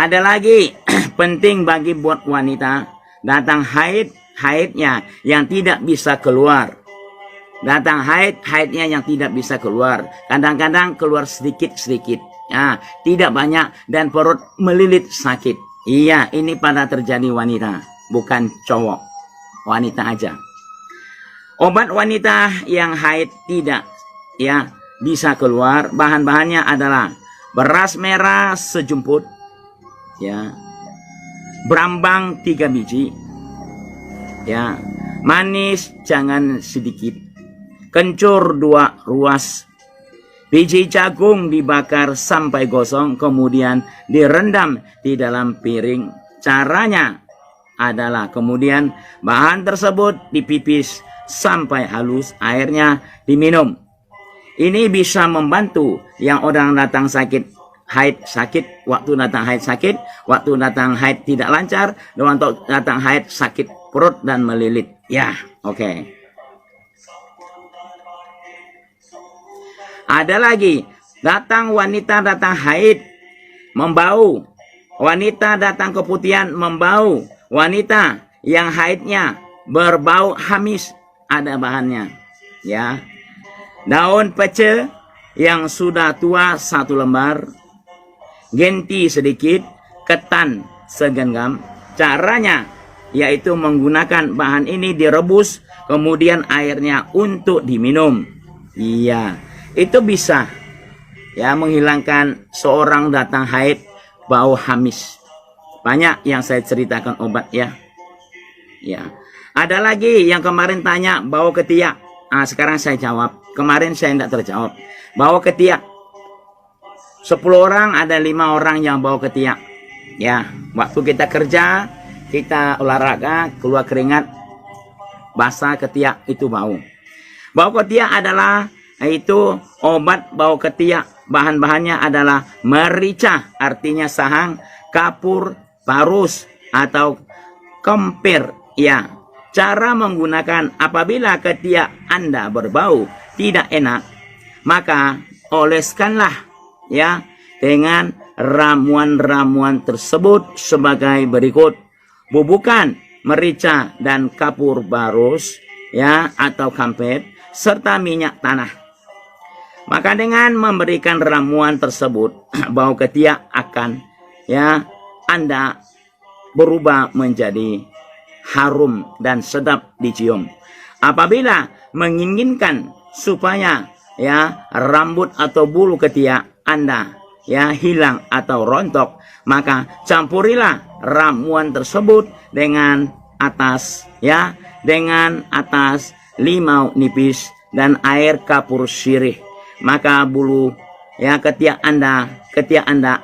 Ada lagi penting bagi buat wanita datang haidnya yang tidak bisa keluar. Datang haidnya yang tidak bisa keluar. Kadang-kadang keluar sedikit-sedikit. Ya, tidak banyak dan perut melilit sakit. Iya, ini pada terjadi wanita, bukan cowok. Wanita aja. Obat wanita yang haid tidak ya bisa keluar. Bahan-bahannya adalah beras merah sejumput, ya, berambang 3 biji, ya, manis jangan sedikit, kencur 2 ruas, biji jagung dibakar sampai gosong, kemudian direndam di dalam piring. Caranya adalah kemudian bahan tersebut dipipis sampai halus, airnya diminum. Ini bisa membantu yang orang datang haid sakit, waktu datang haid sakit, waktu datang haid tidak lancar, dan waktu datang haid sakit perut dan melilit. Ya, oke. Ada lagi, wanita datang haid membau, wanita datang keputihan membau, wanita yang haidnya berbau hamis, ada bahannya, ya. Daun pece yang sudah tua 1 lembar, genti sedikit, ketan segenggam. Caranya yaitu menggunakan bahan ini direbus, kemudian airnya untuk diminum. Iya, itu bisa ya menghilangkan seorang datang haid bau hamis. Banyak yang saya ceritakan obat ya. Ya. Ada lagi yang kemarin tanya bau ketiak. Sekarang saya jawab. Kemarin saya tidak terjawab. Bau ketiak. 10 orang ada 5 orang yang bau ketiak. Ya, waktu kita kerja, kita olahraga, keluar keringat, basah ketiak itu bau. Bau ketiak adalah itu obat bau ketiak. Bahan-bahannya adalah merica, artinya sahang, kapur, parus atau kempir. Ya. Cara menggunakan apabila ketiak Anda berbau tidak enak, maka oleskanlah ya dengan ramuan-ramuan tersebut sebagai berikut. Bubukan merica dan kapur barus ya atau kampet serta minyak tanah. Maka dengan memberikan ramuan tersebut, bau ketiak akan ya Anda berubah menjadi harum dan sedap dicium. Apabila menginginkan supaya ya rambut atau bulu ketiak Anda ya hilang atau rontok, maka campurilah ramuan tersebut dengan atas limau nipis dan air kapur sirih. Maka bulu ya ketiak Anda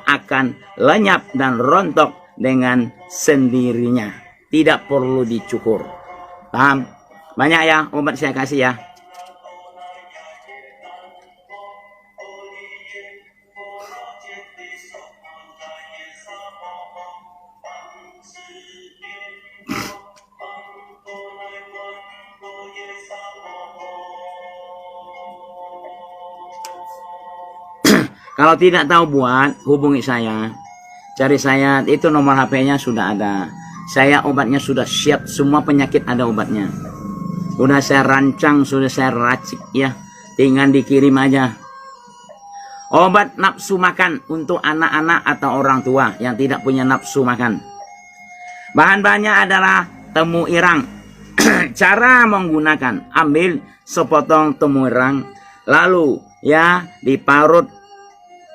akan lenyap dan rontok dengan sendirinya. Tidak perlu dicukur. Paham? Banyak ya obat saya kasih ya. Kalau tidak tahu buat, hubungi saya. Cari saya, itu nomor HP-nya sudah ada. Saya obatnya sudah siap, semua penyakit ada obatnya. Sudah saya rancang, sudah saya racik ya. Tinggal dikirim aja. Obat nafsu makan untuk anak-anak atau orang tua yang tidak punya nafsu makan. Bahan-bahannya adalah temu irang. Cara menggunakan, ambil sepotong temu irang, lalu ya diparut.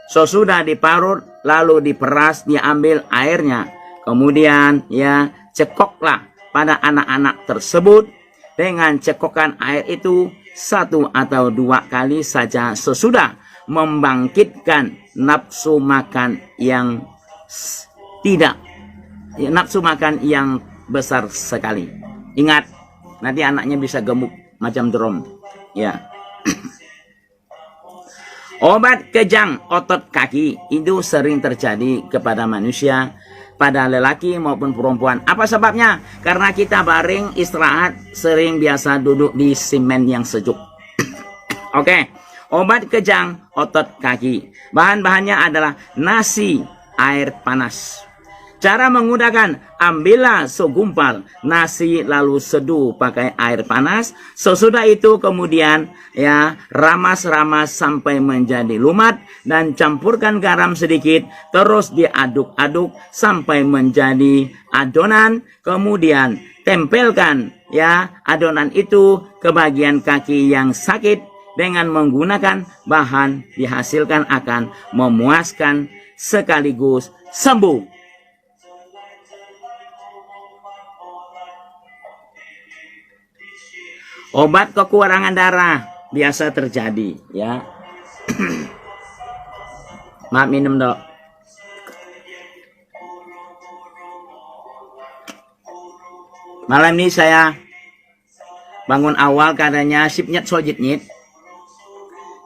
Sesudah diparut, lalu diperas, diambil airnya. Kemudian ya cekoklah pada anak-anak tersebut. Dengan cekokan air itu 1 atau 2 kali saja sesudah membangkitkan nafsu makan yang nafsu makan yang besar sekali. Ingat, nanti anaknya bisa gemuk macam drum. Ya. Obat kejang otot kaki itu sering terjadi kepada manusia, pada lelaki maupun perempuan. Apa sebabnya? Karena kita baring istirahat sering biasa duduk di semen yang sejuk. Oke, obat kejang otot kaki. Bahan-bahannya adalah nasi, air panas. Cara menggunakan, ambillah segumpal nasi lalu seduh pakai air panas. Sesudah itu kemudian ya ramas-ramas sampai menjadi lumat dan campurkan garam sedikit. Terus diaduk-aduk sampai menjadi adonan. Kemudian tempelkan ya adonan itu ke bagian kaki yang sakit. Dengan menggunakan bahan dihasilkan akan memuaskan sekaligus sembuh. Obat kekurangan darah biasa terjadi ya. Maaf minum dok. Malam ini saya bangun awal katanya sipnyet sojitnyit.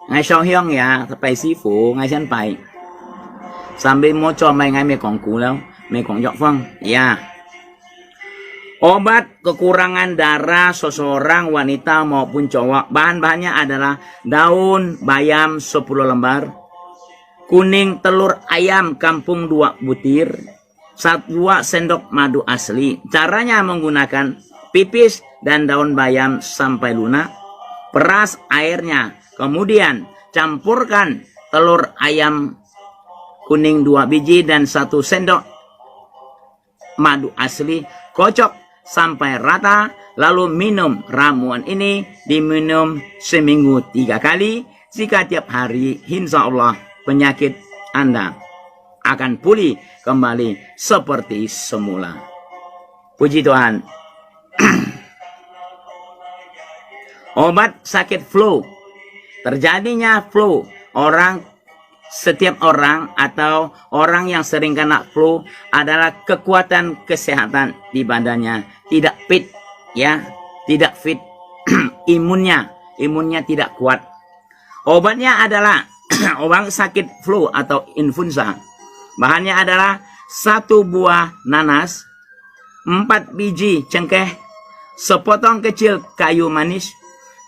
Ngai song hyong ya, pai sifu, ngai sian pai. Sambil mau coba ngai me kong ku lao, me kong yok feng. Ya. Obat kekurangan darah seseorang wanita maupun cowok. Bahan-bahannya adalah daun bayam 10 lembar. Kuning telur ayam kampung 2 butir. 2 sendok madu asli. Caranya menggunakan pipis dan daun bayam sampai lunak. Peras airnya. Kemudian campurkan telur ayam kuning 2 biji dan 1 sendok madu asli. Kocok sampai rata, lalu minum ramuan ini diminum seminggu 3 kali. Jika tiap hari, insya Allah penyakit Anda akan pulih kembali seperti semula. Puji Tuhan. Obat sakit flu. Terjadinya flu, setiap orang atau orang yang sering kena flu adalah kekuatan kesehatan di badannya tidak fit ya, tidak fit. imunnya tidak kuat. Obatnya adalah obat sakit flu atau influenza. Bahannya adalah 1 buah nanas, 4 biji cengkeh, sepotong kecil kayu manis.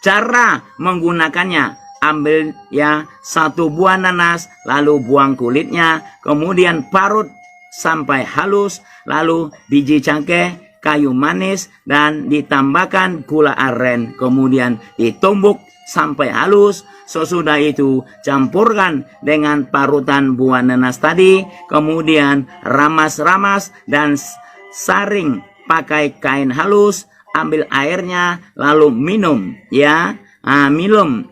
Cara menggunakannya, ambil ya 1 buah nanas, lalu buang kulitnya, kemudian parut sampai halus, lalu biji cengkeh, kayu manis, dan ditambahkan gula aren, kemudian ditumbuk sampai halus. Sesudah itu campurkan dengan parutan buah nanas tadi, kemudian ramas-ramas dan saring pakai kain halus. Ambil airnya lalu minum ya. Minum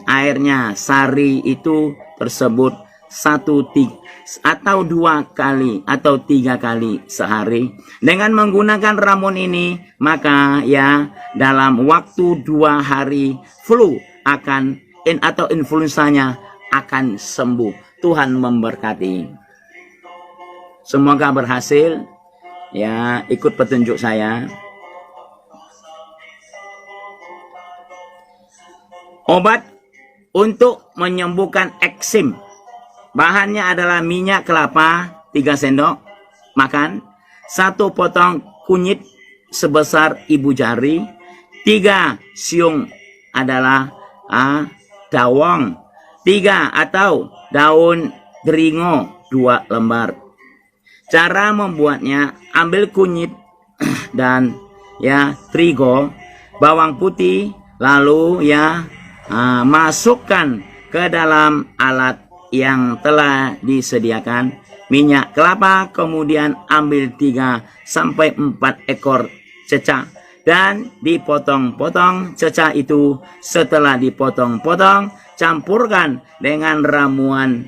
airnya sari itu tersebut 1 atau 2 kali atau 3 kali sehari. Dengan menggunakan ramuan ini maka ya dalam waktu 2 hari flu atau influensanya akan sembuh. Tuhan memberkati. Semoga berhasil ya, ikut petunjuk saya. Obat untuk menyembuhkan eksim. Bahannya adalah minyak kelapa 3 sendok makan, 1 potong kunyit sebesar ibu jari, 3 siung adalah dawang, 3 atau daun deringo 2 lembar. Cara membuatnya, ambil kunyit dan ya terigu, bawang putih, lalu ya masukkan ke dalam alat yang telah disediakan minyak kelapa, kemudian ambil 3 sampai 4 ekor cecak dan dipotong-potong cecak itu. Setelah dipotong-potong, campurkan dengan ramuan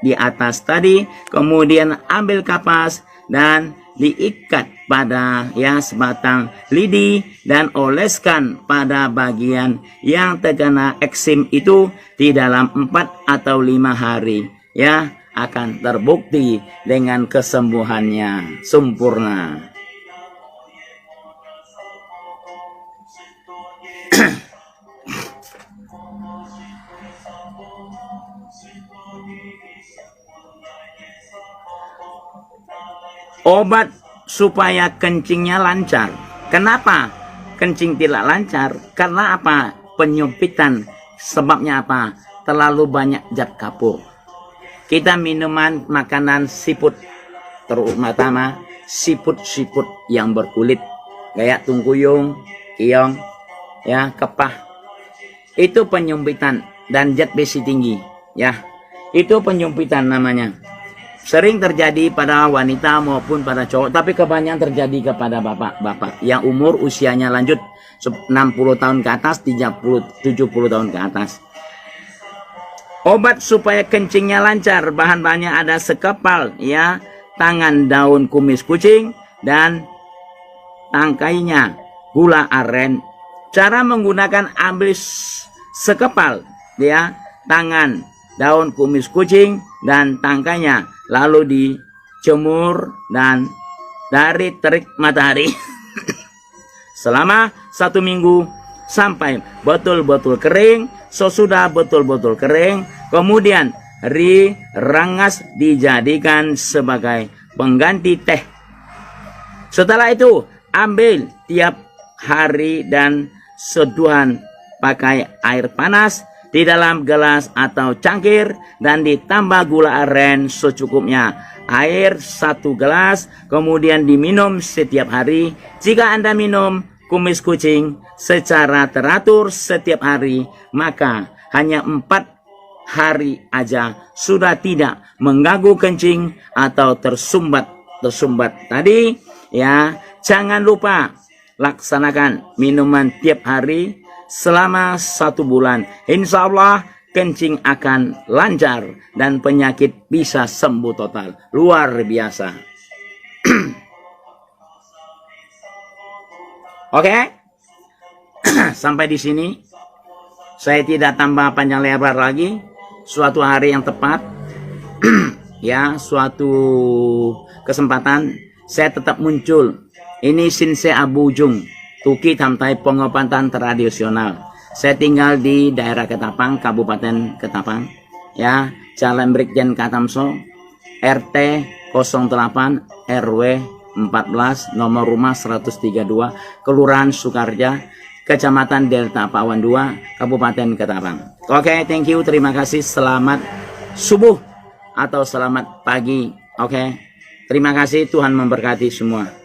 di atas tadi, kemudian ambil kapas dan diikat pada ya sebatang lidi dan oleskan pada bagian yang terkena eksim itu. Di dalam 4 atau 5 hari ya akan terbukti dengan kesembuhannya sempurna. Obat supaya kencingnya lancar. Kenapa kencing tidak lancar? Karena apa? Penyempitan. Sebabnya apa? Terlalu banyak zat kapur. Kita minuman makanan siput terutama siput-siput yang berkulit kayak tungkuyung, keong, ya, kepah. Itu penyempitan dan zat besi tinggi, ya. Itu penyempitan namanya. Sering terjadi pada wanita maupun pada cowok, tapi kebanyakan terjadi kepada bapak-bapak yang umur usianya lanjut 60 tahun ke atas, 70 tahun ke atas. Obat supaya kencingnya lancar, bahan-bahannya ada sekepal, ya, tangan daun kumis kucing dan tangkainya gula aren. Cara menggunakan ambil sekepal, ya, tangan daun kumis kucing dan tangkainya, lalu dijemur dan dari terik matahari selama 1 minggu sampai betul-betul kering. Sesudah betul-betul kering, kemudian rengas dijadikan sebagai pengganti teh. Setelah itu ambil tiap hari dan seduhan pakai air panas di dalam gelas atau cangkir dan ditambah gula aren secukupnya. Air 1 gelas, kemudian diminum setiap hari. Jika Anda minum kumis kucing secara teratur setiap hari, maka hanya 4 hari aja sudah tidak mengganggu kencing atau tersumbat tadi, ya. Jangan lupa laksanakan minuman tiap hari selama 1 bulan. Insya Allah kencing akan lancar dan penyakit bisa sembuh total. Luar biasa. Oke. Sampai di sini. Saya tidak tambah panjang lebar lagi. Suatu hari yang tepat, ya, suatu kesempatan saya tetap muncul. Ini Sinse Abu Jung, Tuki Tamtai pengobatan tradisional. Saya tinggal di daerah Ketapang, Kabupaten Ketapang, ya, Jalan Brigjen Katamso, RT 08 RW 14, nomor rumah 132, Kelurahan Sukarja, Kecamatan Delta Pawan 2, Kabupaten Ketapang. Oke, thank you, terima kasih. Selamat subuh atau selamat pagi. Oke, terima kasih, Tuhan memberkati semua.